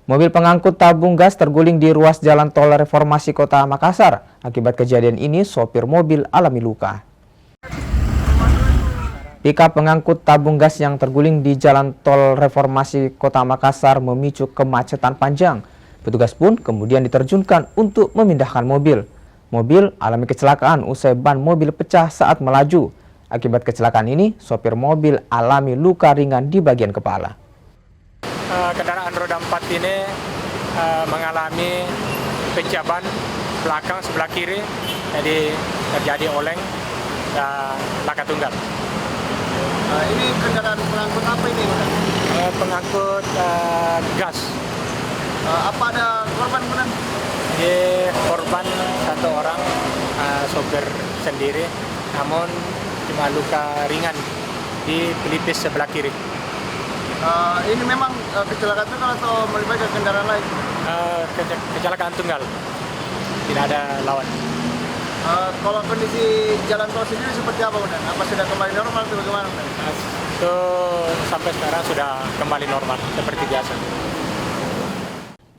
Mobil pengangkut tabung gas terguling di ruas jalan tol Reformasi Kota Makassar. Akibat kejadian ini, sopir mobil alami luka. Pickup pengangkut tabung gas yang terguling di jalan tol Reformasi Kota Makassar memicu kemacetan panjang. Petugas pun kemudian diterjunkan untuk memindahkan mobil. Mobil alami kecelakaan usai ban mobil pecah saat melaju. Akibat kecelakaan ini, sopir mobil alami luka ringan di bagian kepala. Kendaraan roda 4 ini mengalami pecah ban belakang sebelah kiri, jadi terjadi oleng dan laka tunggal. Ini kendaraan pengangkut apa ini, Bang? Pengangkut gas. Apa ada korban, Bang? Korban satu orang, sopir sendiri, namun cuma luka ringan di pelipis sebelah kiri. Ini memang kecelakaan tunggal atau melibatkan kendaraan lain? Kecelakaan tunggal, tidak ada lawan. Kalau kondisi jalan tol sendiri seperti apa, Bang? Apa sudah kembali normal atau bagaimana, Bang? Itu sampai sekarang sudah kembali normal seperti biasa.